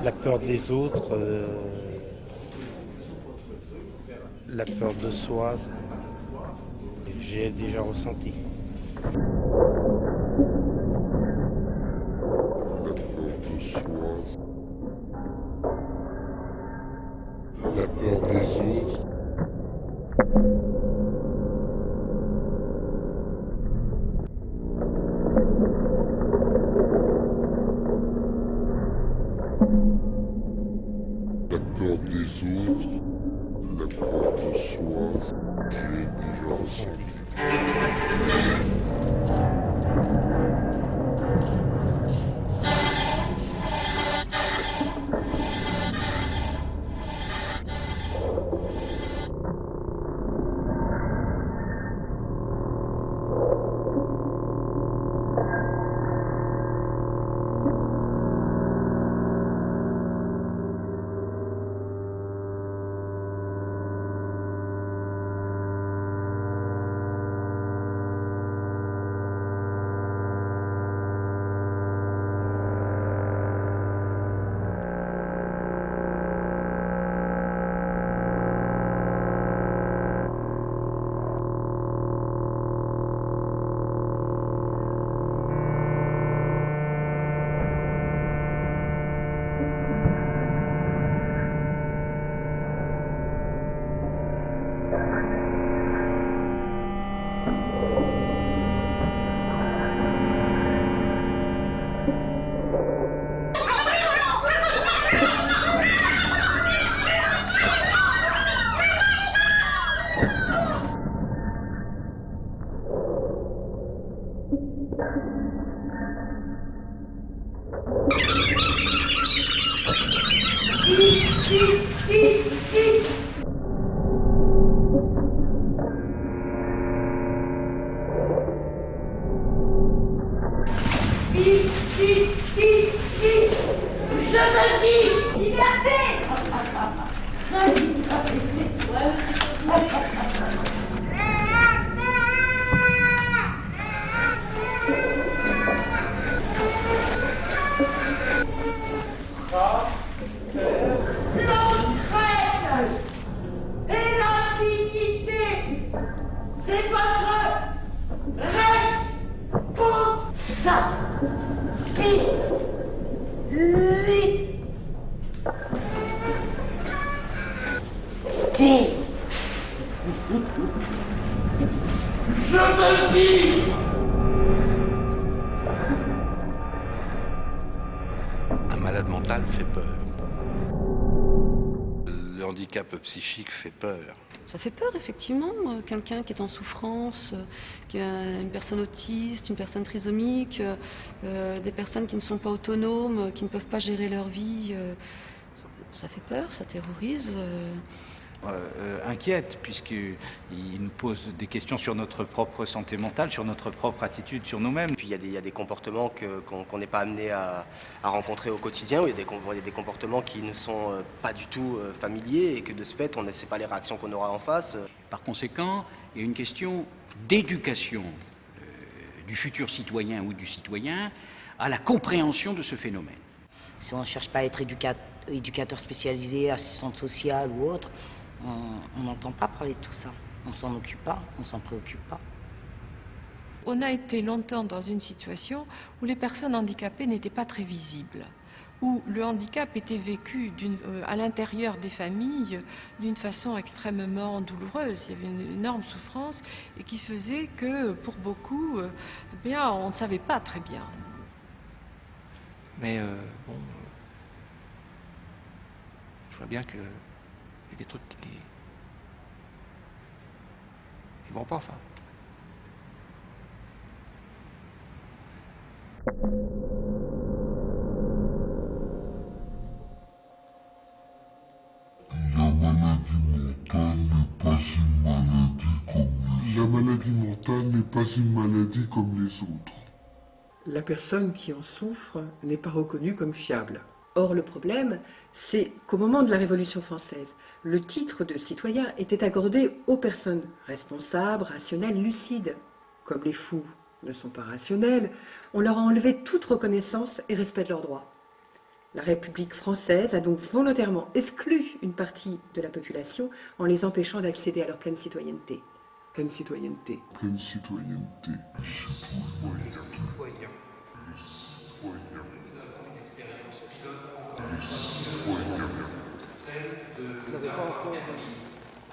La peur des autres, la peur de soi, j'ai déjà ressenti. La peur des autres. La peur des autres, la peur de soi, j'ai déjà ressenti. Un malade mental fait peur. Le handicap psychique fait peur. Ça fait peur, effectivement, quelqu'un qui est en souffrance, une personne autiste, une personne trisomique, des personnes qui ne sont pas autonomes, qui ne peuvent pas gérer leur vie. Ça fait peur, ça terrorise. Inquiète, puisqu'il nous pose des questions sur notre propre santé mentale, sur notre propre attitude, sur nous-mêmes. Puis il y a des comportements qu'on n'est pas amené à rencontrer au quotidien, où il y a des comportements qui ne sont pas du tout familiers et que de ce fait, on ne sait pas les réactions qu'on aura en face. Par conséquent, il y a une question d'éducation du futur citoyen ou du citoyen à la compréhension de ce phénomène. Si on ne cherche pas à être éducateur spécialisé, assistante sociale ou autre, on n'entend pas parler de tout ça. On s'en occupe pas, on s'en préoccupe pas. On a été longtemps dans une situation où les personnes handicapées n'étaient pas très visibles, où le handicap était vécu à l'intérieur des familles d'une façon extrêmement douloureuse. Il y avait une énorme souffrance et qui faisait que, pour beaucoup, on ne savait pas très bien Mais bon, je vois bien qu'il y a des trucs qui vont pas, enfin. La maladie mentale n'est pas une maladie comme les autres. La personne qui en souffre n'est pas reconnue comme fiable. Or, le problème, c'est qu'au moment de la Révolution française, le titre de citoyen était accordé aux personnes responsables, rationnelles, lucides. Comme les fous ne sont pas rationnels, on leur a enlevé toute reconnaissance et respect de leurs droits. La République française a donc volontairement exclu une partie de la population en les empêchant d'accéder à leur pleine citoyenneté. Pleine citoyenneté. Pleine citoyenneté.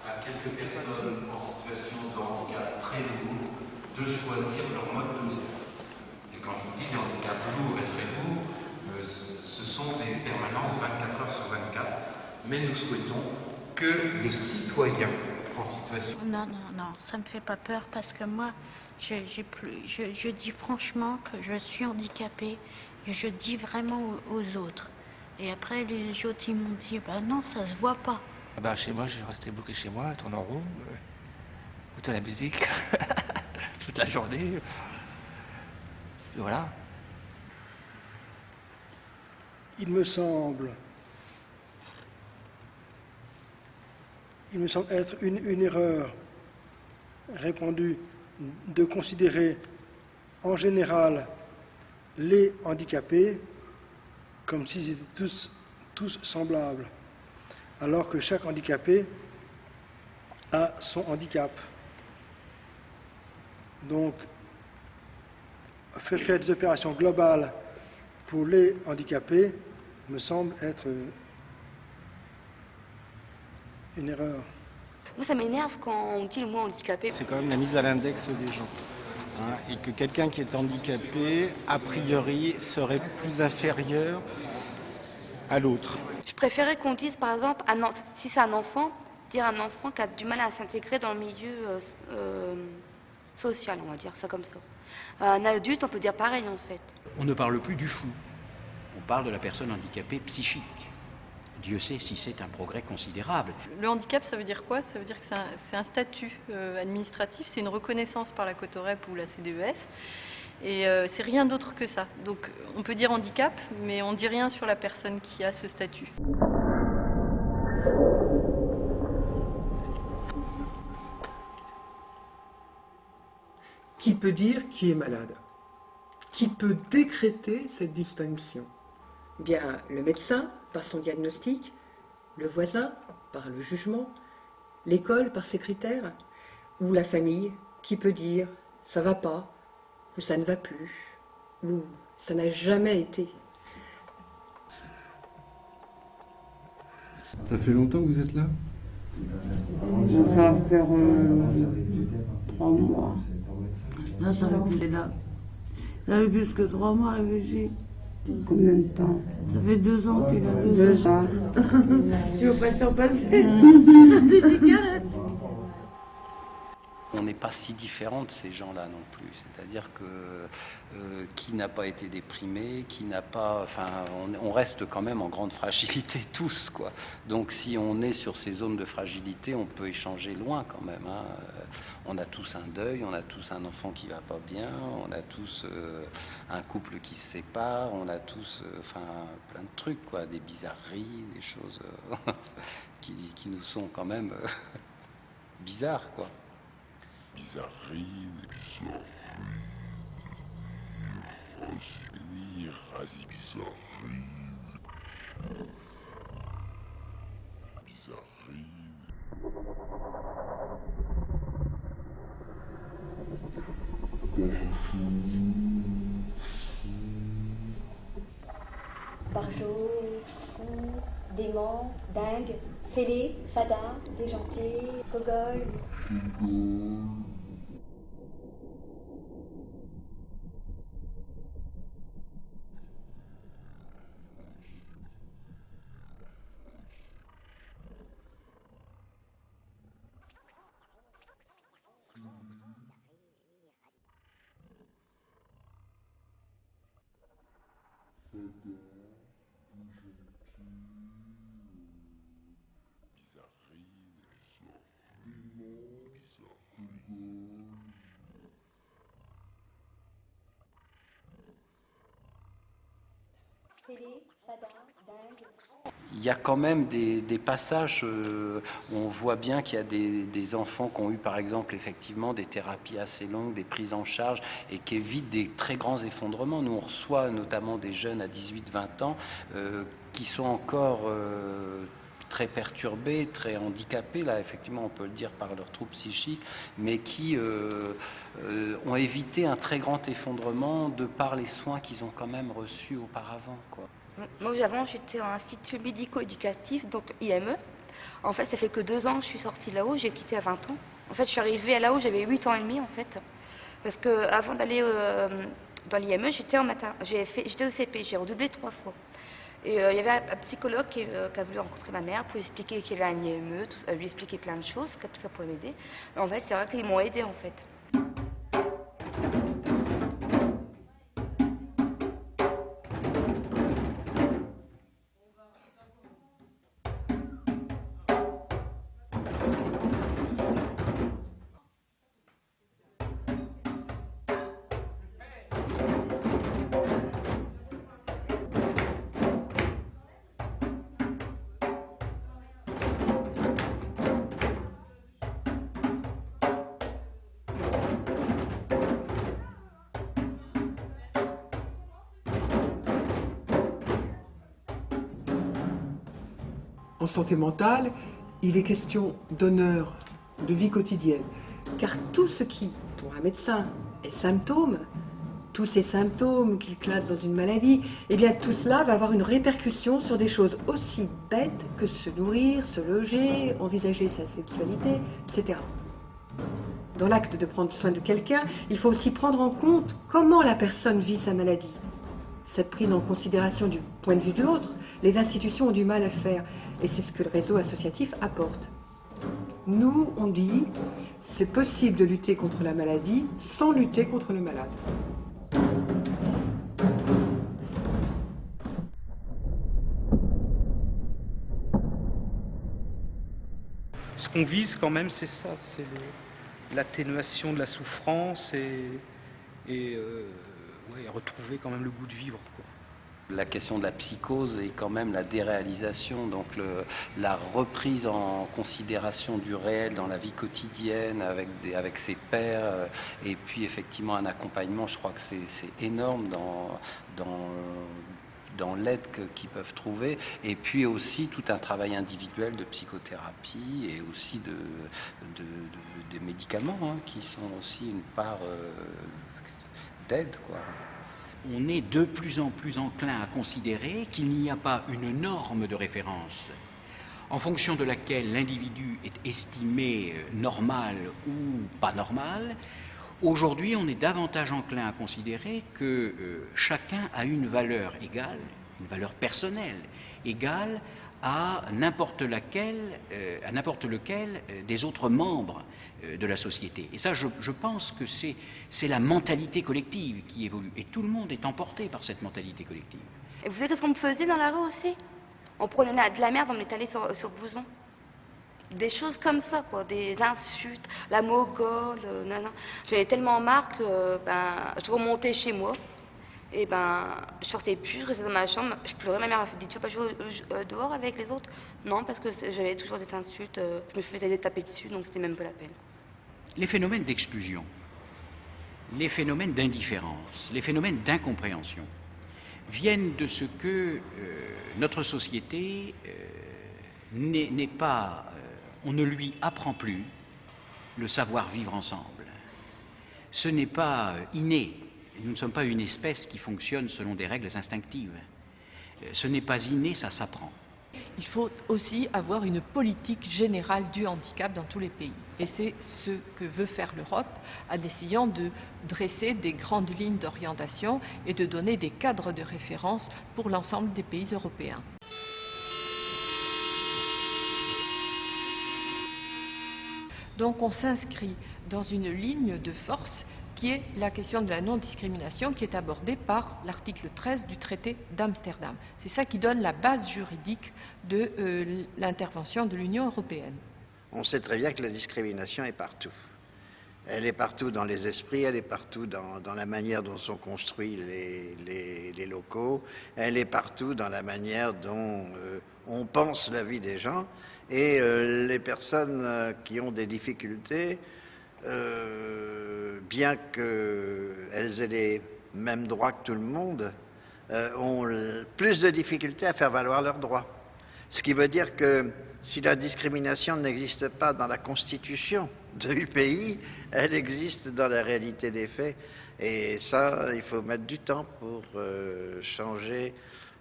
À quelques personnes en situation de handicap très lourd de choisir leur mode de vie. Et quand je vous dis des handicaps lourds et très lourds, ce sont des permanences 24 heures sur 24, mais nous souhaitons que le citoyen en situation... Non, ça me fait pas peur parce que moi, je dis franchement que je suis handicapée, que je dis vraiment aux autres. Et après, les autres, ils m'ont dit, bah non, ça se voit pas. Chez moi, je restais bloqué chez moi, tourne en rond, écouter la musique toute la journée. Et voilà. Il me semble être une erreur répandue de considérer en général les handicapés comme s'ils étaient tous semblables, alors que chaque handicapé a son handicap. Donc, faire des opérations globales pour les handicapés me semble être une erreur. Moi, ça m'énerve quand on dit le mot handicapé. C'est quand même la mise à l'index des gens. Et que quelqu'un qui est handicapé, a priori, serait plus inférieur à l'autre. Je préférais qu'on dise, par exemple, si c'est un enfant, dire un enfant qui a du mal à s'intégrer dans le milieu social, on va dire ça comme ça. Un adulte, on peut dire pareil, en fait. On ne parle plus du fou. On parle de la personne handicapée psychique. Dieu sait si c'est un progrès considérable. Le handicap, ça veut dire quoi? Ça veut dire que c'est un statut administratif, c'est une reconnaissance par la Cotorep ou la CDES. Et c'est rien d'autre que ça. Donc on peut dire handicap, mais on ne dit rien sur la personne qui a ce statut. Qui peut dire qui est malade? Qui peut décréter cette distinction? Bien, le médecin, par son diagnostic, le voisin, par le jugement, l'école, par ses critères, ou la famille, qui peut dire « ça va pas » ou « ça ne va plus » ou « ça n'a jamais été ». Ça fait longtemps que vous êtes là? Ça va faire 3 mois. Là, ça fait plus là. Ça fait plus que 3 mois, réfléchis. Combien de temps? Ça fait 2 ans qu'il a 2 ans. Tu veux pas t'en passer? Des cigarettes. On n'est pas si différent de ces gens-là non plus. C'est-à-dire que qui n'a pas été déprimé, qui n'a pas... Enfin, on reste quand même en grande fragilité tous, quoi. Donc si on est sur ces zones de fragilité, on peut échanger loin quand même. Hein. On a tous un deuil, on a tous un enfant qui va pas bien, on a tous un couple qui se sépare, on a tous plein de trucs, quoi, des bizarreries, des choses qui nous sont quand même bizarres, quoi. Bizarrerie, Barjot, fou, dément, dingue, fêlé, fada, déjanté, gogol. Félé, fada, dingue. Il y a quand même des passages, on voit bien qu'il y a des enfants qui ont eu par exemple effectivement des thérapies assez longues, des prises en charge et qui évitent des très grands effondrements. Nous on reçoit notamment des jeunes à 18-20 ans qui sont encore très perturbés, très handicapés, là effectivement on peut le dire par leurs troubles psychiques, mais qui ont évité un très grand effondrement de par les soins qu'ils ont quand même reçus auparavant, quoi. Moi, avant, j'étais en institut médico-éducatif, donc IME. En fait, ça fait que 2 ans que je suis sortie de là-haut, j'ai quitté à 20 ans. En fait, je suis arrivée à là-haut, j'avais 8 ans et demi, en fait. Parce qu'avant d'aller dans l'IME, j'étais au CP, j'ai redoublé 3 fois. Et il y avait un psychologue qui a voulu rencontrer ma mère pour expliquer qu'il y avait un IME, lui expliquer plein de choses, que tout ça pourrait m'aider. En fait, c'est vrai qu'ils m'ont aidée, en fait. En santé mentale, il est question d'honneur, de vie quotidienne. Car tout ce qui, pour un médecin, est symptôme, tous ces symptômes qu'il classe dans une maladie, eh bien tout cela va avoir une répercussion sur des choses aussi bêtes que se nourrir, se loger, envisager sa sexualité, etc. Dans l'acte de prendre soin de quelqu'un, il faut aussi prendre en compte comment la personne vit sa maladie. Cette prise en considération du point de vue de l'autre, les institutions ont du mal à faire, et c'est ce que le réseau associatif apporte. Nous, on dit, c'est possible de lutter contre la maladie sans lutter contre le malade. Ce qu'on vise quand même, c'est ça, c'est l'atténuation de la souffrance et retrouver quand même le goût de vivre, quoi. La question de la psychose et quand même la déréalisation, donc la reprise en considération du réel dans la vie quotidienne avec ses pairs, et puis effectivement un accompagnement, je crois que c'est énorme dans l'aide qu'ils peuvent trouver, et puis aussi tout un travail individuel de psychothérapie et aussi des médicaments qui sont aussi une part d'aide, quoi. On est de plus en plus enclin à considérer qu'il n'y a pas une norme de référence en fonction de laquelle l'individu est estimé normal ou pas normal. Aujourd'hui, on est davantage enclin à considérer que chacun a une valeur égale, une valeur personnelle égale à n'importe lequel des autres membres de la société. Et ça, je pense que c'est la mentalité collective qui évolue. Et tout le monde est emporté par cette mentalité collective. Et vous savez qu'est-ce qu'on me faisait dans la rue aussi? On prenait de la merde, on m'étalait sur le blouson. Des choses comme ça, quoi, des insultes, la mogole, nanana. J'avais tellement marre que je remontais chez moi. Et je sortais plus, je restais dans ma chambre, je pleurais. Ma mère m'a dit, tu veux pas jouer dehors avec les autres? Non, parce que j'avais toujours des insultes, je me faisais taper dessus, donc c'était même pas la peine. Les phénomènes d'exclusion, les phénomènes d'indifférence, les phénomènes d'incompréhension viennent de ce que notre société n'est pas, on ne lui apprend plus le savoir-vivre ensemble. Ce n'est pas inné. Nous ne sommes pas une espèce qui fonctionne selon des règles instinctives. Ce n'est pas inné, ça s'apprend. Il faut aussi avoir une politique générale du handicap dans tous les pays. Et c'est ce que veut faire l'Europe en essayant de dresser des grandes lignes d'orientation et de donner des cadres de référence pour l'ensemble des pays européens. Donc on s'inscrit dans une ligne de force qui est la question de la non-discrimination qui est abordée par l'article 13 du traité d'Amsterdam. C'est ça qui donne la base juridique de l'intervention de l'Union européenne. On sait très bien que la discrimination est partout. Elle est partout dans les esprits, elle est partout dans la manière dont sont construits les locaux, elle est partout dans la manière dont on pense la vie des gens. Et les personnes qui ont des difficultés, bien qu'elles aient les mêmes droits que tout le monde, ont plus de difficultés à faire valoir leurs droits. Ce qui veut dire que si la discrimination n'existe pas dans la constitution du pays, elle existe dans la réalité des faits. Et ça, il faut mettre du temps pour changer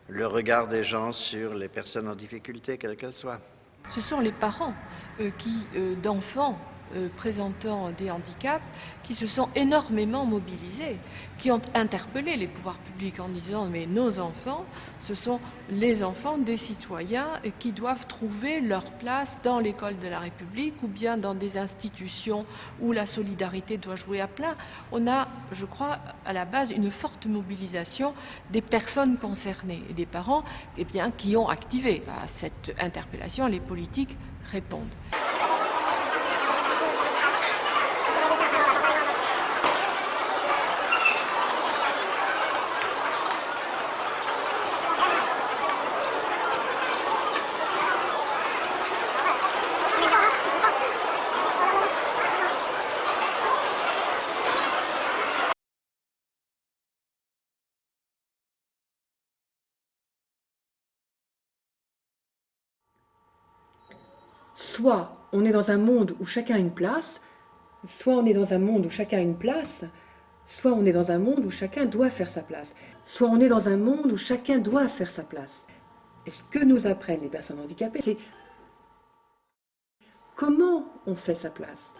le regard des gens sur les personnes en difficulté, quelles qu'elles soient. Ce sont les parents d'enfants présentant des handicaps qui se sont énormément mobilisés, qui ont interpellé les pouvoirs publics en disant mais nos enfants, ce sont les enfants des citoyens qui doivent trouver leur place dans l'école de la République ou bien dans des institutions où la solidarité doit jouer à plein. On a, je crois, à la base une forte mobilisation des personnes concernées et des parents qui ont activé à cette interpellation. Les politiques répondent. Soit on est dans un monde où chacun a une place, soit on est dans un monde où chacun a une place, soit on est dans un monde où chacun doit faire sa place, soit on est dans un monde où chacun doit faire sa place. Et ce que nous apprennent les personnes handicapées, c'est comment on fait sa place.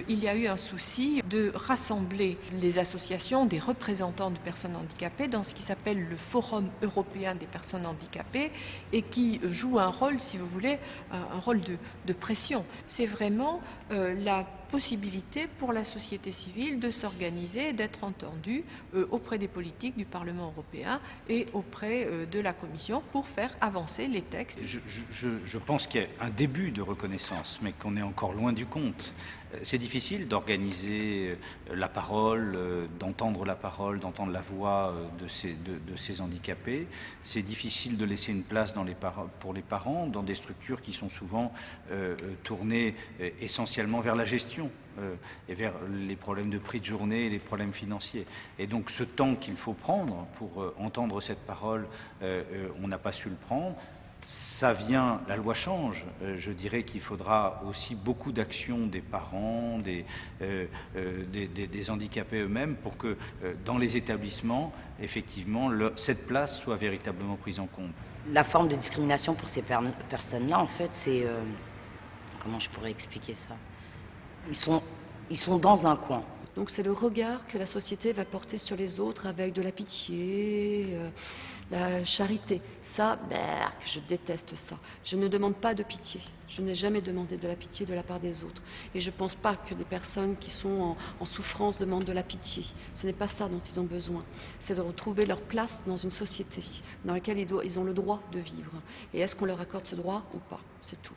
Il y a eu un souci de rassembler les associations des représentants de personnes handicapées dans ce qui s'appelle le Forum européen des personnes handicapées et qui joue un rôle, si vous voulez, un rôle de pression. C'est vraiment la possibilité pour la société civile de s'organiser, d'être entendue auprès des politiques du Parlement européen et auprès de la Commission pour faire avancer les textes. Je pense qu'il y a un début de reconnaissance, mais qu'on est encore loin du compte. C'est difficile d'organiser la parole, d'entendre la voix de ces handicapés. C'est difficile de laisser une place pour les parents dans des structures qui sont souvent tournées essentiellement vers la gestion et vers les problèmes de prix de journée et les problèmes financiers. Et donc ce temps qu'il faut prendre pour entendre cette parole, on n'a pas su le prendre. Ça vient, la loi change. Je dirais qu'il faudra aussi beaucoup d'actions des parents, des handicapés eux-mêmes pour que dans les établissements, effectivement, cette place soit véritablement prise en compte. La forme de discrimination pour ces personnes-là, en fait, c'est... comment je pourrais expliquer ça ? Ils sont dans un coin. Donc c'est le regard que la société va porter sur les autres avec de la pitié, la charité. Ça, je déteste ça. Je ne demande pas de pitié. Je n'ai jamais demandé de la pitié de la part des autres. Et je ne pense pas que les personnes qui sont en souffrance demandent de la pitié. Ce n'est pas ça dont ils ont besoin. C'est de retrouver leur place dans une société dans laquelle ils ont le droit de vivre. Et est-ce qu'on leur accorde ce droit ou pas? C'est tout.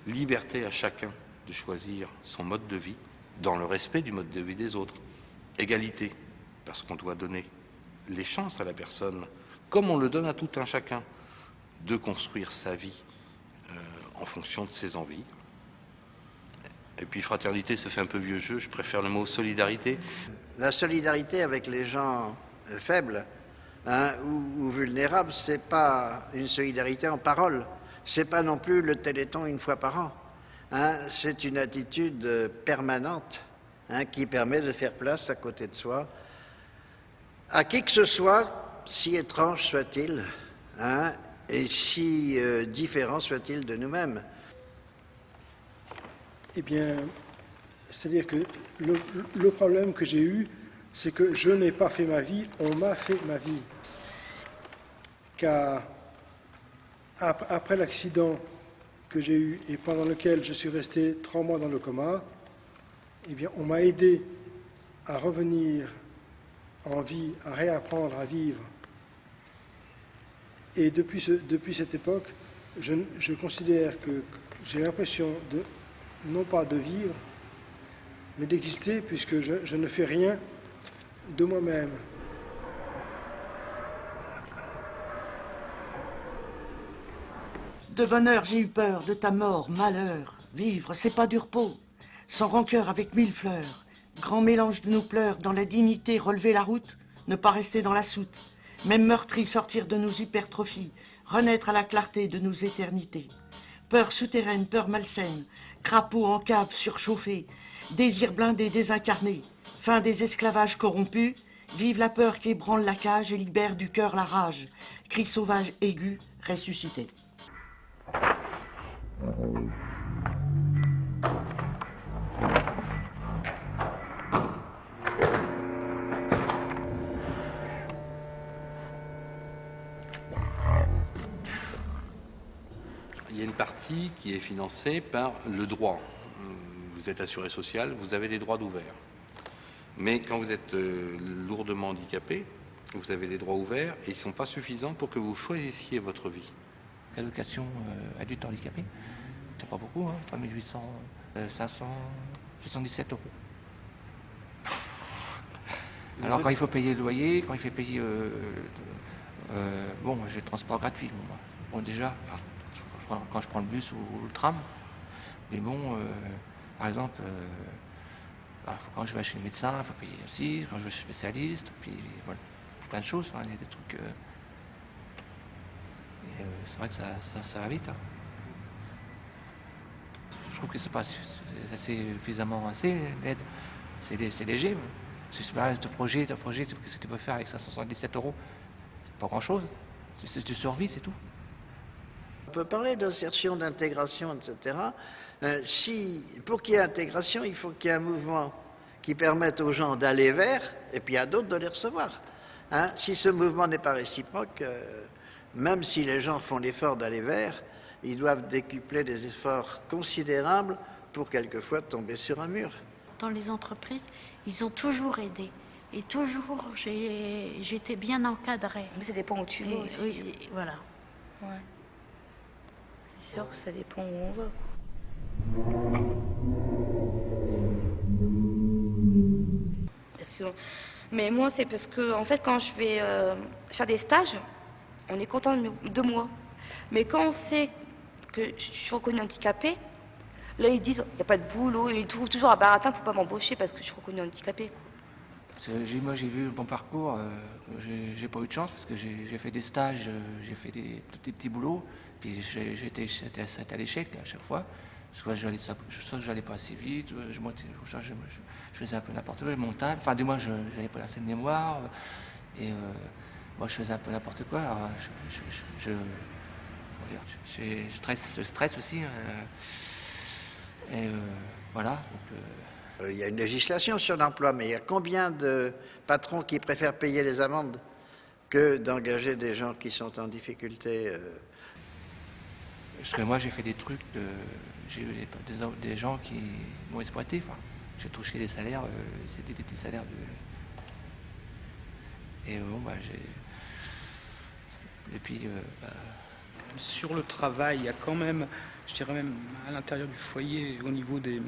Liberté à chacun de choisir son mode de vie dans le respect du mode de vie des autres. Égalité, parce qu'on doit donner les chances à la personne, comme on le donne à tout un chacun, de construire sa vie en fonction de ses envies. Et puis fraternité, ça fait un peu vieux jeu, je préfère le mot solidarité. La solidarité avec les gens faibles ou vulnérables, c'est pas une solidarité en parole, c'est pas non plus le Téléthon une fois par an. C'est une attitude permanente qui permet de faire place à côté de soi à qui que ce soit, si étrange soit-il, et si différent soit-il de nous-mêmes. Eh bien, C'est-à-dire que le problème que j'ai eu, c'est que je n'ai pas fait ma vie, on m'a fait ma vie. Car après l'accident que j'ai eu et pendant lequel je suis resté 3 mois dans le coma, eh bien, on m'a aidé à revenir en vie, à réapprendre à vivre. Et depuis cette époque, je considère que j'ai l'impression non pas de vivre, mais d'exister, puisque je ne fais rien de moi-même. De bonne heure, j'ai eu peur, de ta mort, malheur. Vivre, c'est pas du repos. Sans rancœur avec 1000 fleurs. Grand mélange de nos pleurs, dans la dignité, relever la route, ne pas rester dans la soute. Même meurtri, sortir de nos hypertrophies, renaître à la clarté de nos éternités. Peur souterraine, peur malsaine, crapaud en cave surchauffé, désir blindé, désincarné, fin des esclavages corrompus, vive la peur qui ébranle la cage et libère du cœur la rage, cri sauvage aigu, ressuscité. Il y a une partie qui est financée par le droit. Vous êtes assuré social, vous avez des droits d'ouvert. Mais quand vous êtes lourdement handicapé, vous avez des droits ouverts et ils ne sont pas suffisants pour que vous choisissiez votre vie. Allocation adulte handicapé, c'est pas beaucoup, hein, 3800, 577 €. Alors quand il faut payer le loyer, quand il faut payer... bon, j'ai le transport gratuit. Bon déjà, enfin, quand je prends le bus ou le tram, mais bon, par exemple, quand je vais chez le médecin, il faut payer aussi, quand je vais chez le spécialiste, puis voilà, plein de choses, hein, il y a des trucs... c'est vrai que ça va vite. Hein. Je trouve que c'est pas suffisamment assez l'aide. C'est léger. C'est pas ce projet, qu'est-ce que tu peux faire avec 577 €? C'est pas grand-chose. C'est tu survis, c'est tout. On peut parler d'insertion, d'intégration, etc. Pour qu'il y ait intégration, il faut qu'il y ait un mouvement qui permette aux gens d'aller vers, et puis à d'autres de les recevoir. Hein? Si ce mouvement n'est pas réciproque, même si les gens font l'effort d'aller vers, ils doivent décupler des efforts considérables pour quelquefois tomber sur un mur. Dans les entreprises, ils ont toujours aidé. Et toujours, j'étais bien encadrée. Mais ça dépend où tu vas aussi. Oui, voilà. Ouais. C'est sûr que ça dépend où on va. Mais moi, c'est parce que, en fait, quand je vais faire des stages, on est content de moi. Mais quand on sait que je suis reconnue handicapée, là, ils disent, il n'y a pas de boulot. Ils trouvent toujours un baratin pour ne pas m'embaucher parce que je suis reconnue handicapée. Quoi. Moi, j'ai vu mon parcours, j'ai pas eu de chance parce que j'ai fait des stages, j'ai fait des petits boulots, puis c'était à l'échec à chaque fois. Soit j'allais pas assez vite, je faisais un peu n'importe quoi, mental. Enfin, du moins, je n'avais pas assez de mémoire. Et moi, je faisais un peu n'importe quoi. Alors, je stresse aussi. Et voilà. Il y a une législation sur l'emploi, mais il y a combien de patrons qui préfèrent payer les amendes que d'engager des gens qui sont en difficulté Parce que moi, j'ai fait des trucs, j'ai eu des gens qui m'ont exploité. Enfin, j'ai touché des salaires, c'était des petits salaires de... Et bon, Et puis... Sur le travail, il y a quand même, je dirais même à l'intérieur du foyer, au niveau des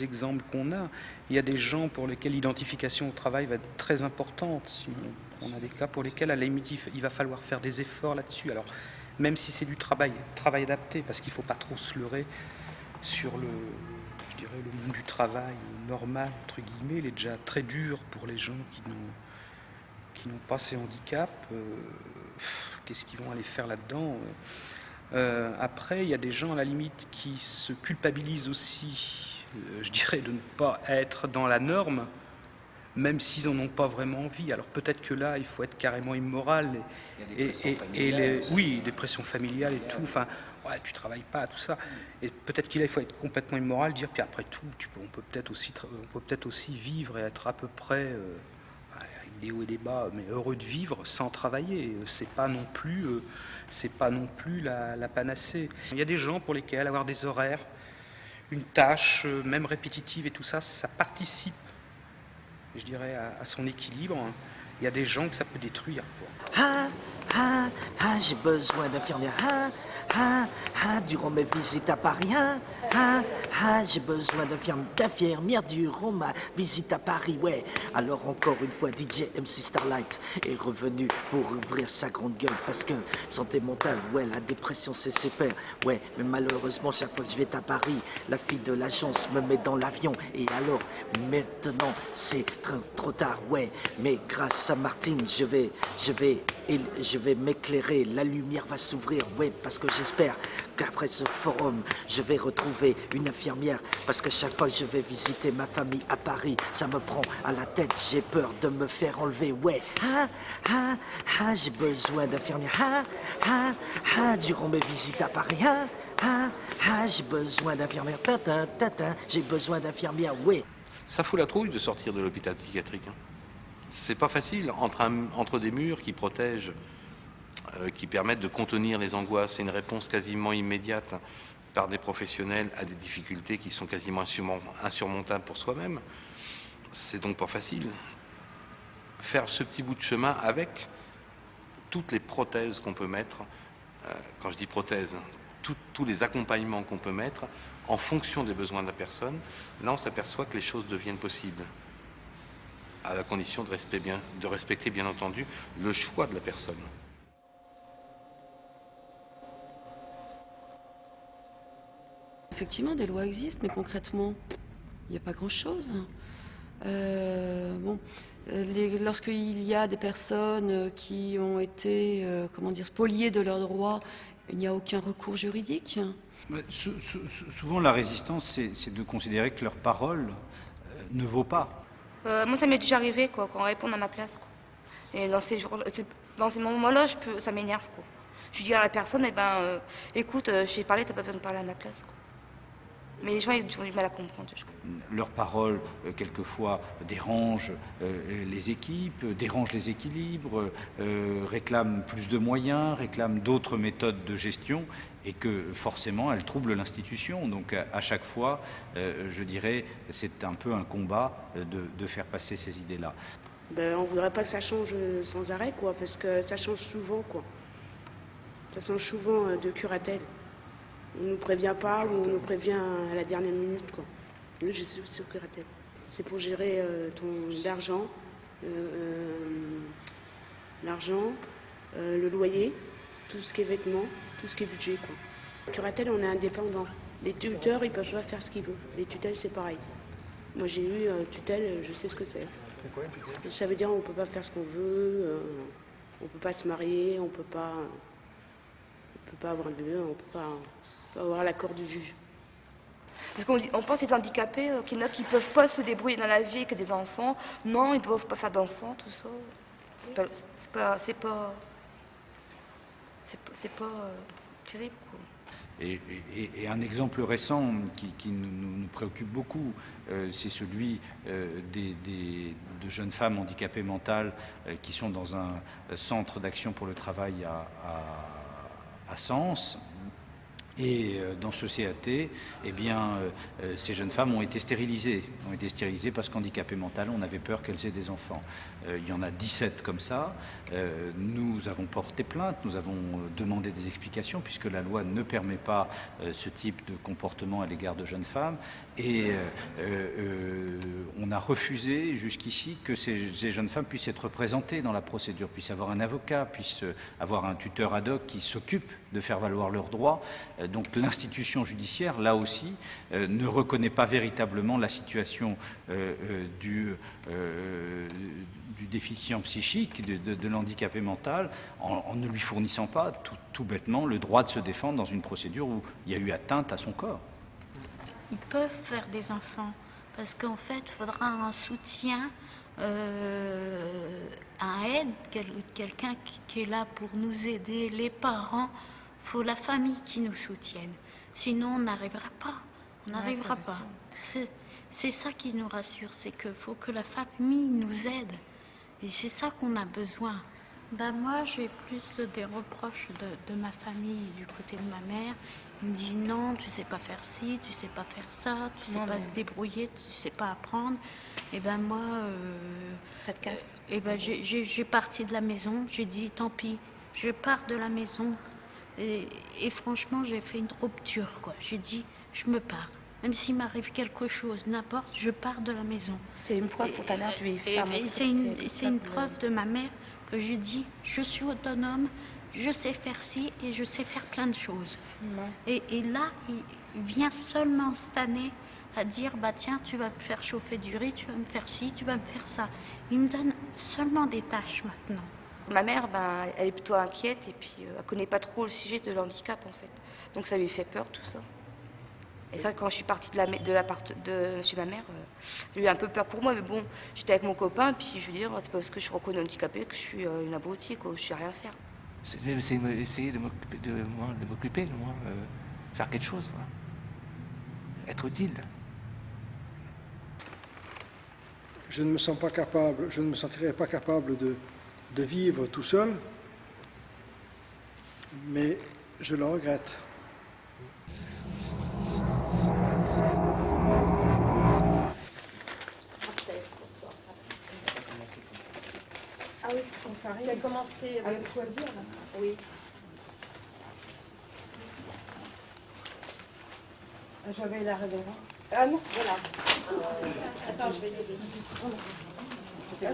exemples qu'on a, il y a des gens pour lesquels l'identification au travail va être très importante. On a des cas pour lesquels, à la limite, il va falloir faire des efforts là-dessus. Alors, même si c'est du travail adapté, parce qu'il ne faut pas trop se leurrer sur le monde du travail normal, entre guillemets, il est déjà très dur pour les gens qui n'ont pas ces handicaps. Qu'est-ce qu'ils vont aller faire là-dedans? Après, il y a des gens, à la limite, qui se culpabilisent aussi, je dirais, de ne pas être dans la norme, même s'ils n'en ont pas vraiment envie. Alors peut-être que là, il faut être carrément immoral. Oui, des pressions familiales et tout. Enfin, ouais, tu travailles pas, tout ça. Et peut-être qu'il faut être complètement immoral, dire, puis après tout, on peut peut-être aussi vivre et être à peu près, avec des hauts et des bas, mais heureux de vivre sans travailler. C'est pas non plus la panacée. Il y a des gens pour lesquels avoir des horaires, une tâche, même répétitive et tout ça, ça participe, je dirais, à son équilibre. Il y a des gens que ça peut détruire, quoi. J'ai besoin d'infirmière. Durant mes visites à Paris. J'ai besoin d'infirmière durant ma visite à Paris. Ouais, alors encore une fois, DJ MC Starlight est revenu pour ouvrir sa grande gueule. Parce que santé mentale, ouais, la dépression c'est super. Ouais, mais malheureusement, chaque fois que je vais à Paris, la fille de l'agence me met dans l'avion. Et alors, maintenant, c'est trop tard, ouais. Mais grâce à Martine, je vais m'éclairer. La lumière va s'ouvrir, ouais, parce que j'espère qu'après ce forum, je vais retrouver une infirmière. Parce que chaque fois que je vais visiter ma famille à Paris, ça me prend à la tête. J'ai peur de me faire enlever, ouais. J'ai besoin d'infirmière. Durant mes visites à Paris. J'ai besoin d'infirmière. J'ai besoin d'infirmière, ouais. Ça fout la trouille de sortir de l'hôpital psychiatrique. C'est pas facile, entre des murs qui protègent, qui permettent de contenir les angoisses et une réponse quasiment immédiate par des professionnels à des difficultés qui sont quasiment insurmontables pour soi-même. C'est donc pas facile. Faire ce petit bout de chemin avec toutes les prothèses qu'on peut mettre, quand je dis prothèses, tous les accompagnements qu'on peut mettre en fonction des besoins de la personne, là on s'aperçoit que les choses deviennent possibles, à la condition de respecter bien entendu le choix de la personne. Effectivement, des lois existent, mais concrètement, il n'y a pas grand-chose. Lorsqu'il y a des personnes qui ont été, spoliées de leurs droits, il n'y a aucun recours juridique. Souvent, la résistance, c'est de considérer que leur parole ne vaut pas. Moi, ça m'est déjà arrivé, quoi, qu'on réponde à ma place, quoi. Et dans ces moments-là, ça m'énerve, quoi. Je dis à la personne, écoute, j'ai parlé, t'as pas besoin de parler à ma place, quoi. Mais les gens, ils ont du mal à comprendre, je crois. Leurs paroles, quelquefois, dérangent les équipes, dérangent les équilibres, réclament plus de moyens, réclament d'autres méthodes de gestion, et que forcément, elles troublent l'institution. Donc, à chaque fois, je dirais, c'est un peu un combat de faire passer ces idées-là. On ne voudrait pas que ça change sans arrêt, quoi, parce que ça change souvent, quoi. Ça change souvent de curatelle. On ne nous prévient pas ou on nous prévient à la dernière minute, quoi. Nous, je suis sur curatelle. C'est pour gérer l'argent, le loyer, tout ce qui est vêtements, tout ce qui est budget, quoi. Curatelle, on est indépendant. Les tuteurs, ils peuvent pas faire ce qu'ils veulent. Les tutelles, c'est pareil. Moi, j'ai eu tutelle, je sais ce que c'est. C'est quoi une tutelle ? Ça veut dire on peut pas faire ce qu'on veut, on peut pas se marier, on peut pas avoir un bébé, on peut pas... Il faut avoir l'accord du juge. Parce qu'on pense aux handicapés, qu'il y en a qui ne peuvent pas se débrouiller dans la vie avec des enfants. Non, ils ne doivent pas faire d'enfants, tout ça. C'est pas terrible, quoi. Et un exemple récent qui nous préoccupe beaucoup, c'est celui de jeunes femmes handicapées mentales qui sont dans un centre d'action pour le travail à Sens. Et dans ce CAT, ces jeunes femmes ont été stérilisées. Parce qu'handicapées mentales, on avait peur qu'elles aient des enfants. Il y en a 17 comme ça. Nous avons porté plainte, nous avons demandé des explications, puisque la loi ne permet pas ce type de comportement à l'égard de jeunes femmes. Et on a refusé jusqu'ici que ces jeunes femmes puissent être représentées dans la procédure, puissent avoir un avocat, puissent avoir un tuteur ad hoc qui s'occupe de faire valoir leurs droits. Donc l'institution judiciaire, là aussi, ne reconnaît pas véritablement la situation du déficient psychique, de l'handicapé mental, en ne lui fournissant pas tout bêtement le droit de se défendre dans une procédure où il y a eu atteinte à son corps. Ils peuvent faire des enfants, parce qu'en fait, il faudra un soutien un aide, quelqu'un qui est là pour nous aider, les parents, il faut la famille qui nous soutienne. Sinon, on n'arrivera pas. On n'arrivera pas. C'est ça qui nous rassure, c'est qu'il faut que la famille nous aide. Et c'est ça qu'on a besoin. Ben moi, j'ai plus des reproches de ma famille, du côté de ma mère. Il me dit non, tu sais pas faire ci, tu sais pas faire ça, tu sais pas se débrouiller, tu sais pas apprendre. Et ben moi... ça te casse. Et ben j'ai parti de la maison, j'ai dit tant pis, je pars de la maison. Et franchement, j'ai fait une rupture, quoi. J'ai dit, je me pars. Même s'il m'arrive quelque chose, n'importe, je pars de la maison. C'est une preuve pour ta mère, tu lui fais c'est une preuve de ma mère que je dis, je suis autonome, je sais faire ci et je sais faire plein de choses. Et là, il vient seulement cette année à dire, bah tiens, tu vas me faire chauffer du riz, tu vas me faire ci, tu vas me faire ça. Il me donne seulement des tâches maintenant. Ma mère, ben, elle est plutôt inquiète et puis elle connaît pas trop le sujet de l'handicap en fait. Donc ça lui fait peur tout ça. Et ça, quand je suis partie de chez ma mère, j'ai eu un peu peur pour moi, mais bon, j'étais avec mon copain, puis je veux dire, c'est pas parce que je suis reconnue handicapée que je suis une abrutie, quoi, je sais rien faire. C'est essayer de m'occuper, de moi, faire quelque chose, voilà. Être utile. Je ne me sens pas capable, je ne me sentirais pas capable de vivre tout seul, mais je le regrette. Ah oui, c'est quand ça arrive. Tu as commencé à choisir là. Oui. J'avais la révérence. Ah non, voilà. Attends, je vais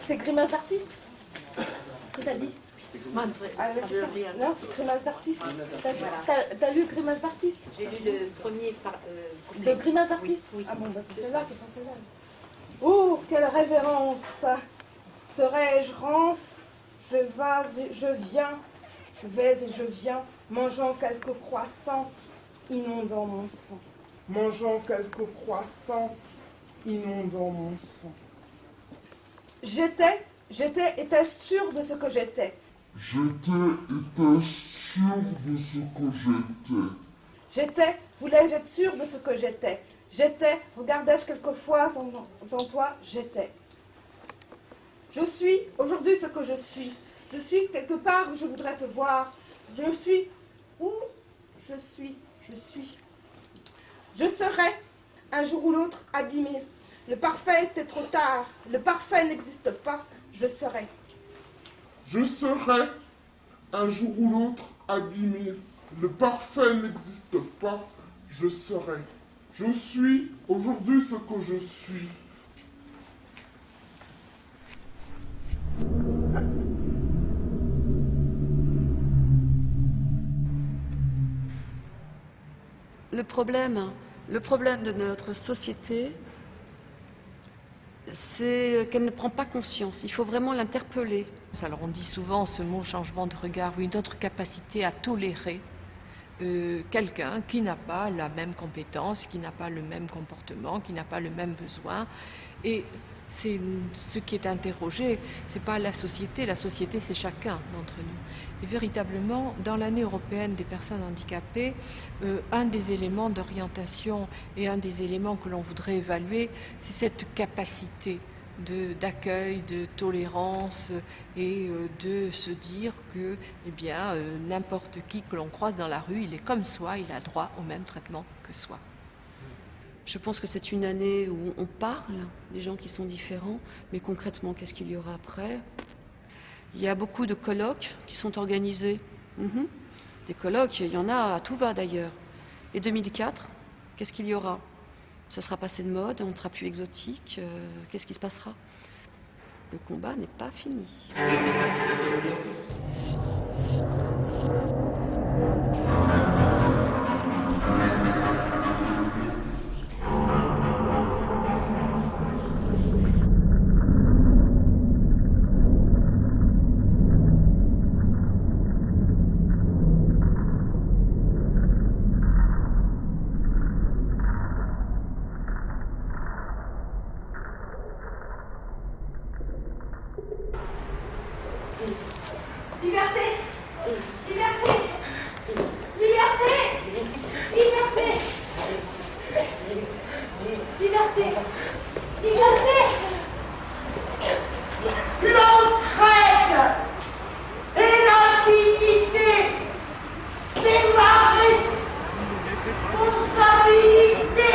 c'est Grimace artiste. C'est-à-dire non, c'est Grimace artiste. T'as lu Grimace artiste? J'ai lu le premier de Grimace artiste. Oui. Ah bon, bah c'est celle-là, c'est pas celle-là. Oh, quelle révérence! Serais-je rance? Je vais et je viens, je vais et je viens, mangeant quelques croissants, inondant mon sang. Mangeant quelques croissants, inondant mon sang. Étais sûr de ce que j'étais. Étais sûr de ce que j'étais. Voulais-je être sûr de ce que j'étais. Regardais-je quelquefois en toi, j'étais. Je suis aujourd'hui ce que je suis. Je suis quelque part où je voudrais te voir. Je suis où je suis. Je serai un jour ou l'autre abîmé. Le parfait était trop tard. Le parfait n'existe pas. Je serai. Je serai un jour ou l'autre abîmé. Le parfait n'existe pas. Je serai. Je suis aujourd'hui ce que je suis. Le problème de notre société, c'est qu'elle ne prend pas conscience. Il faut vraiment l'interpeller. Alors on dit souvent ce mot changement de regard, ou une autre capacité à tolérer quelqu'un qui n'a pas la même compétence, qui n'a pas le même comportement, qui n'a pas le même besoin. Et c'est ce qui est interrogé, c'est pas la société c'est chacun d'entre nous. Et véritablement, dans l'année européenne des personnes handicapées, un des éléments d'orientation et un des éléments que l'on voudrait évaluer, c'est cette capacité d'accueil, de tolérance et de se dire que n'importe qui que l'on croise dans la rue, il est comme soi, il a droit au même traitement que soi. Je pense que c'est une année où on parle des gens qui sont différents, mais concrètement, qu'est-ce qu'il y aura après? Il y a beaucoup de colloques qui sont organisés. Des colloques, il y en a à tout va d'ailleurs. Et 2004, qu'est-ce qu'il y aura? Ce sera passé de mode, on ne sera plus exotique. Qu'est-ce qui se passera? Le combat n'est pas fini. Liberté. Liberté. Liberté. Liberté. Liberté. Liberté. L'entraide et la dignité, c'est ma responsabilité.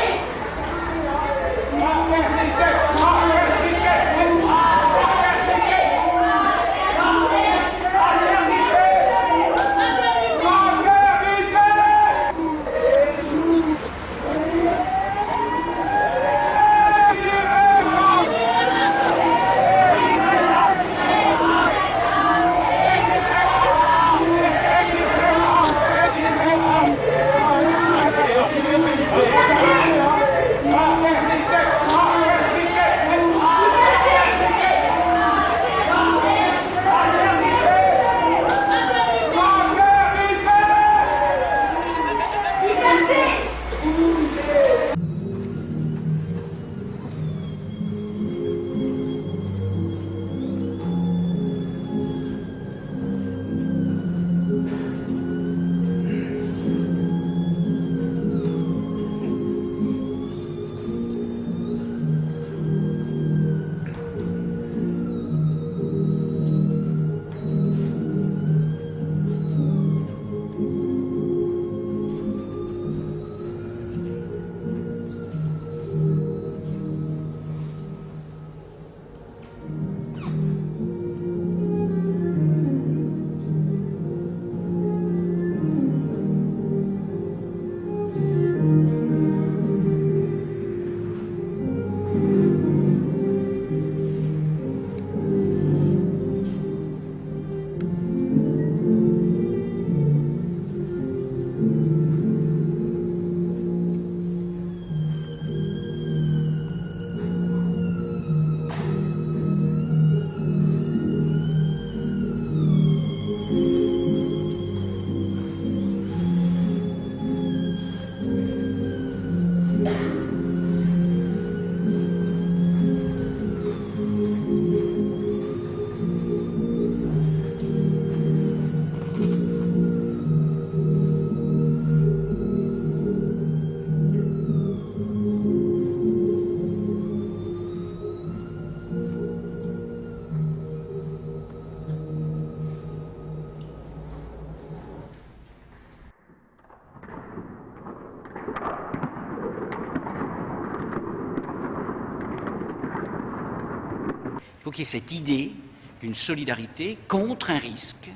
Il faut qu'il y ait cette idée d'une solidarité contre un risque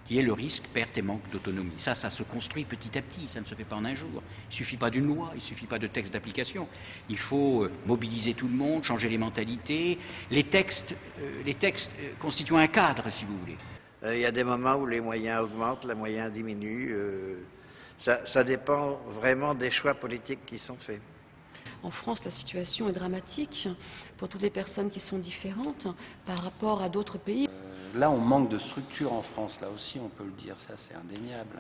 qui est le risque perte et manque d'autonomie. Ça se construit petit à petit, ça ne se fait pas en un jour. Il ne suffit pas d'une loi, il ne suffit pas de textes d'application. Il faut mobiliser tout le monde, changer les mentalités. Les textes constituent un cadre, si vous voulez. Il y a des moments où les moyens augmentent, les moyens diminuent. Ça dépend vraiment des choix politiques qui sont faits. En France, la situation est dramatique pour toutes les personnes qui sont différentes par rapport à d'autres pays. Là, on manque de structure en France, là aussi, on peut le dire, ça c'est indéniable.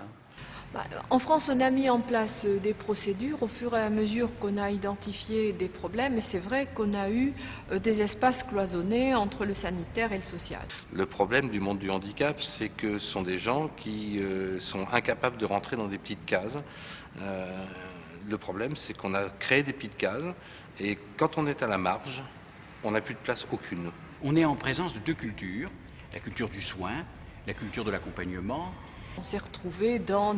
En France, on a mis en place des procédures au fur et à mesure qu'on a identifié des problèmes, et c'est vrai qu'on a eu des espaces cloisonnés entre le sanitaire et le social. Le problème du monde du handicap, c'est que ce sont des gens qui sont incapables de rentrer dans des petites cases. Le problème, c'est qu'on a créé des petites cases, et quand on est à la marge, on n'a plus de place aucune. On est en présence de deux cultures, la culture du soin, la culture de l'accompagnement. On s'est retrouvés dans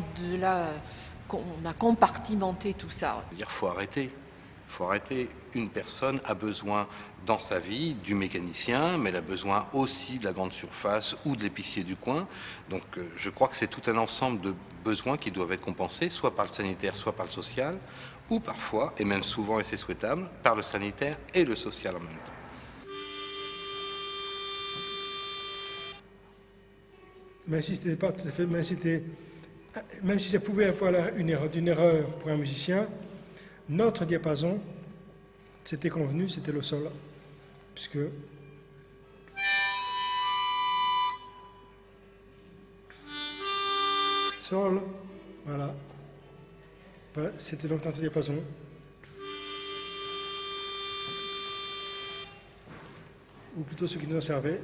on a compartimenté tout ça. Il faut arrêter. Il faut arrêter. Une personne a besoin dans sa vie du mécanicien, mais elle a besoin aussi de la grande surface ou de l'épicier du coin. Donc je crois que c'est tout un ensemble de besoins qui doivent être compensés, soit par le sanitaire, soit par le social, ou parfois, et même souvent, et c'est souhaitable, par le sanitaire et le social en même temps. Même si c'était pas tout à fait, même si ça pouvait avoir une erreur pour un musicien, notre diapason, c'était convenu, c'était le sol, puisque sol, voilà, c'était donc notre diapason. Ou plutôt ce qui nous en servait.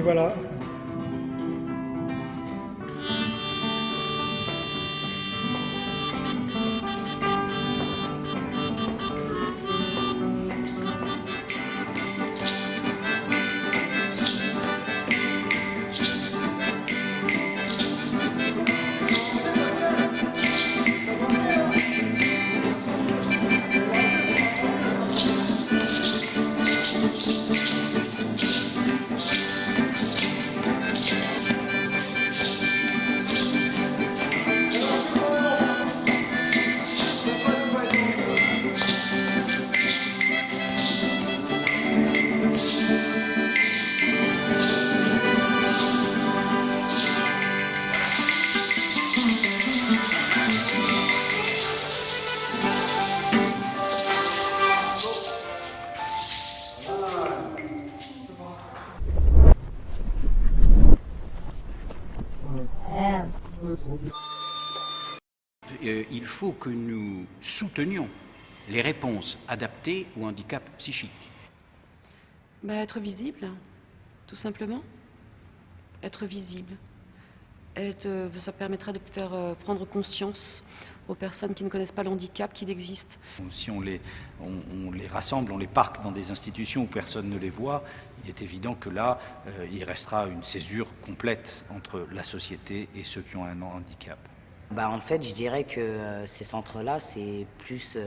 voilà. Il faut que nous soutenions les réponses adaptées au handicap psychique. Être visible, tout simplement. Être visible. Ça permettra de faire prendre conscience aux personnes qui ne connaissent pas le handicap qu'il existe. Si on les rassemble, on les parque dans des institutions où personne ne les voit, il est évident que là, il restera une césure complète entre la société et ceux qui ont un handicap. En fait, je dirais que ces centres-là, c'est plus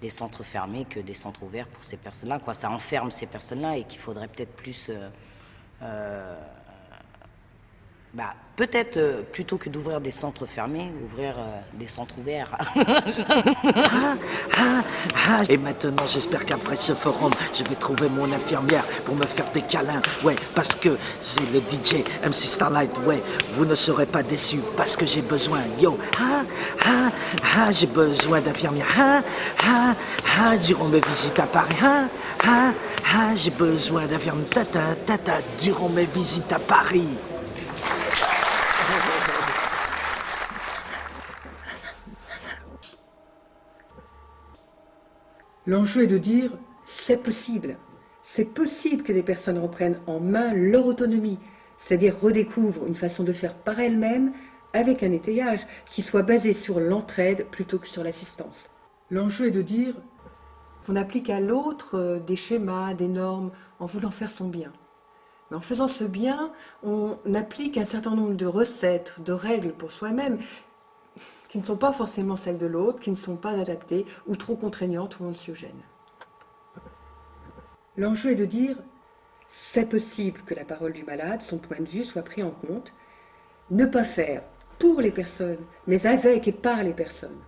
des centres fermés que des centres ouverts pour ces personnes-là. Ça enferme ces personnes-là et qu'il faudrait peut-être plus... peut-être plutôt que d'ouvrir des centres fermés, ouvrir des centres ouverts. Et maintenant, j'espère qu'après ce forum, je vais trouver mon infirmière pour me faire des câlins. Ouais, parce que c'est le DJ MC Starlight. Ouais, vous ne serez pas déçus parce que j'ai besoin. Yo, j'ai besoin d'infirmière. Durant mes visites à Paris. J'ai besoin d'infirmière. Durant mes visites à Paris. L'enjeu est de dire c'est possible. C'est possible que des personnes reprennent en main leur autonomie, c'est-à-dire redécouvrent une façon de faire par elles-mêmes avec un étayage qui soit basé sur l'entraide plutôt que sur l'assistance. L'enjeu est de dire qu'on applique à l'autre des schémas, des normes en voulant faire son bien. Mais en faisant ce bien, on applique un certain nombre de recettes, de règles pour soi-même qui ne sont pas forcément celles de l'autre, qui ne sont pas adaptées ou trop contraignantes ou anxiogènes. L'enjeu est de dire c'est possible que la parole du malade, son point de vue soit pris en compte, ne pas faire pour les personnes, mais avec et par les personnes.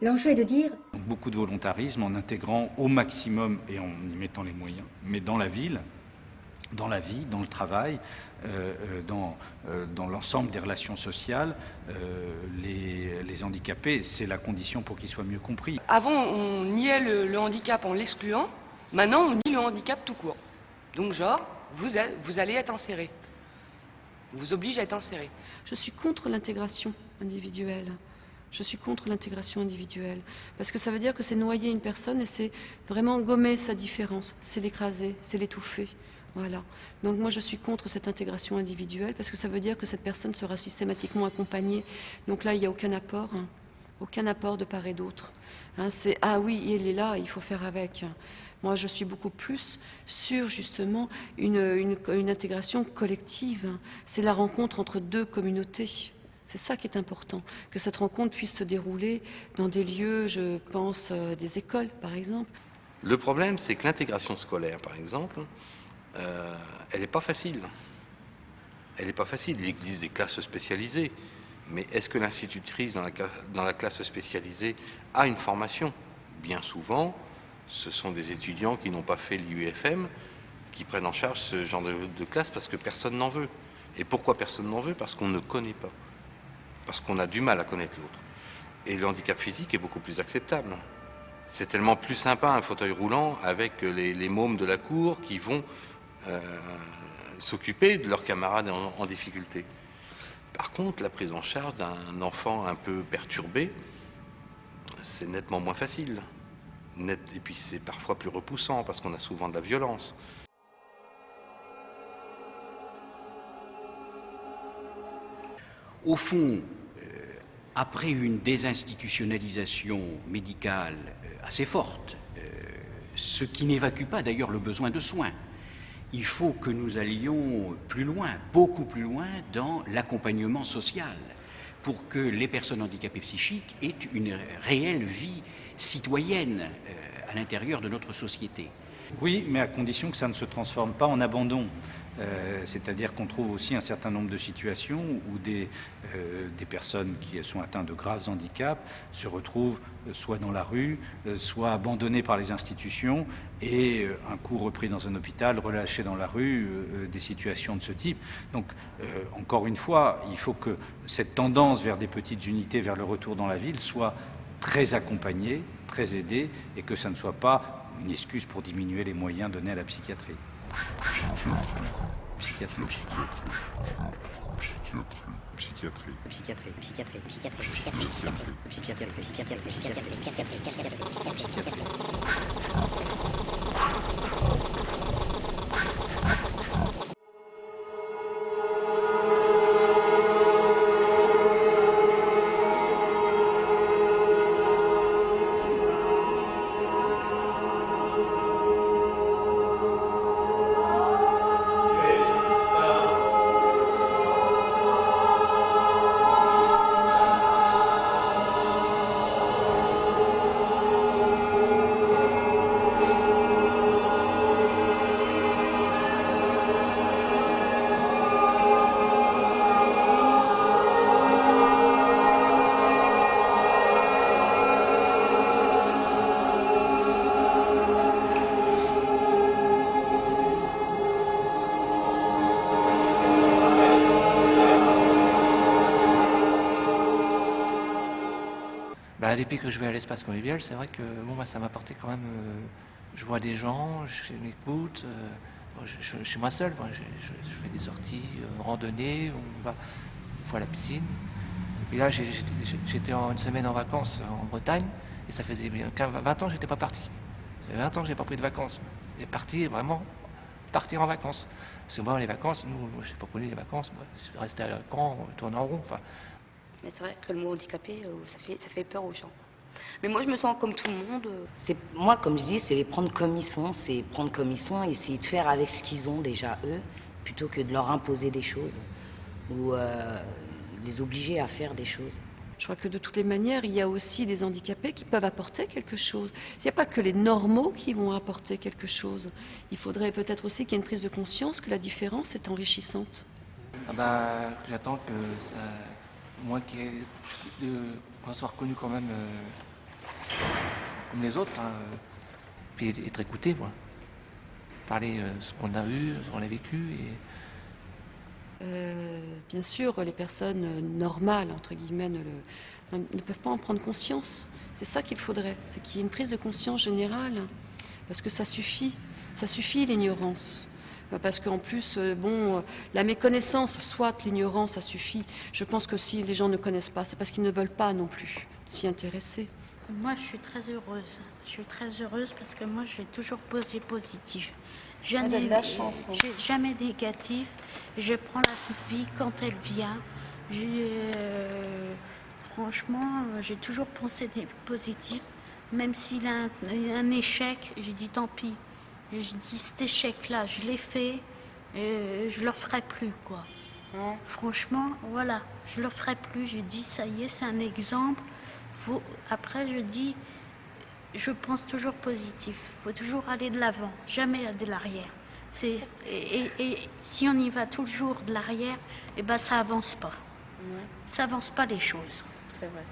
L'enjeu est de dire beaucoup de volontarisme en intégrant au maximum et en y mettant les moyens, mais dans la ville, dans la vie, dans le travail, dans l'ensemble des relations sociales, les handicapés, c'est la condition pour qu'ils soient mieux compris. Avant, on niait le handicap en l'excluant. Maintenant, on nie le handicap tout court. Donc, genre, vous allez être inséré. On vous oblige à être inséré. Je suis contre l'intégration individuelle. Je suis contre l'intégration individuelle. Parce que ça veut dire que c'est noyer une personne et c'est vraiment gommer sa différence. C'est l'écraser, c'est l'étouffer. Voilà. Donc moi je suis contre cette intégration individuelle parce que ça veut dire que cette personne sera systématiquement accompagnée. Donc là il n'y a aucun apport de part et d'autre. C'est ah oui il est là, il faut faire avec. Moi je suis beaucoup plus sur justement une intégration collective. C'est la rencontre entre deux communautés. C'est ça qui est important, que cette rencontre puisse se dérouler dans des lieux, je pense, des écoles par exemple. Le problème c'est que l'intégration scolaire par exemple, elle n'est pas facile. Elle n'est pas facile. Il existe des classes spécialisées. Mais est-ce que l'institutrice dans la classe spécialisée a une formation? Bien souvent, ce sont des étudiants qui n'ont pas fait l'IUFM qui prennent en charge ce genre de classe parce que personne n'en veut. Et pourquoi personne n'en veut? Parce qu'on ne connaît pas. Parce qu'on a du mal à connaître l'autre. Et le handicap physique est beaucoup plus acceptable. C'est tellement plus sympa un fauteuil roulant avec les mômes de la cour qui vont s'occuper de leurs camarades en difficulté. Par contre, la prise en charge d'un enfant un peu perturbé, c'est nettement moins facile. Et puis c'est parfois plus repoussant parce qu'on a souvent de la violence. Au fond, après une désinstitutionnalisation médicale assez forte, ce qui n'évacue pas d'ailleurs le besoin de soins, il faut que nous allions plus loin, beaucoup plus loin dans l'accompagnement social pour que les personnes handicapées psychiques aient une réelle vie citoyenne à l'intérieur de notre société. Oui, mais à condition que ça ne se transforme pas en abandon. C'est-à-dire qu'on trouve aussi un certain nombre de situations où des personnes qui sont atteintes de graves handicaps se retrouvent soit dans la rue, soit abandonnées par les institutions et un coup repris dans un hôpital, relâchées dans la rue, des situations de ce type. Donc, encore une fois, il faut que cette tendance vers des petites unités, vers le retour dans la ville, soit très accompagnée, très aidée, et que ça ne soit pas une excuse pour diminuer les moyens donnés à la psychiatrie. Psychiatrie. Depuis que je vais à l'espace convivial, c'est vrai que bon, ça m'a apporté quand même. Je vois des gens, je m'écoute, je suis moi seul. Je fais des sorties, randonnées, on va une fois à la piscine. Et puis là, j'étais une semaine en vacances en Bretagne et ça faisait 20 ans que j'étais pas parti. Ça fait 20 ans que j'ai pas pris de vacances. J'ai partir en vacances. Parce que moi, les vacances, je n'ai pas connu les vacances. Moi, je suis resté à Caen, on tourne en rond. Enfin, mais c'est vrai que le mot handicapé, ça fait peur aux gens. Mais moi, je me sens comme tout le monde. Moi, comme je dis, c'est les prendre comme ils sont. C'est prendre comme ils sont et essayer de faire avec ce qu'ils ont déjà, eux, plutôt que de leur imposer des choses ou les obliger à faire des choses. Je crois que de toutes les manières, il y a aussi des handicapés qui peuvent apporter quelque chose. Il n'y a pas que les normaux qui vont apporter quelque chose. Il faudrait peut-être aussi qu'il y ait une prise de conscience que la différence est enrichissante. J'attends que ça... Moi qu'on soit reconnu quand même comme les autres, puis être écouté, moi. Parler ce qu'on a eu, ce qu'on a vécu. Bien sûr, les personnes normales, entre guillemets, ne peuvent pas en prendre conscience. C'est ça qu'il faudrait, c'est qu'il y ait une prise de conscience générale, parce que ça suffit l'ignorance. Parce qu'en plus, la méconnaissance, soit l'ignorance, ça suffit. Je pense que si les gens ne connaissent pas, c'est parce qu'ils ne veulent pas non plus s'y intéresser. Moi, je suis très heureuse. Je suis très heureuse parce que moi, j'ai toujours posé positif. J'ai jamais négatif. Je prends la vie quand elle vient. Franchement, j'ai toujours pensé positif. Même s'il a un échec, j'ai dit tant pis. Et je dis, cet échec-là, je l'ai fait, je le ferai plus, quoi. Franchement, voilà, je le ferai plus. J'ai dit, ça y est, c'est un exemple. Après, je dis, je pense toujours positif. Il faut toujours aller de l'avant, jamais de l'arrière. Et si on y va toujours de l'arrière, ça avance pas. Ça avance pas les choses. C'est vrai.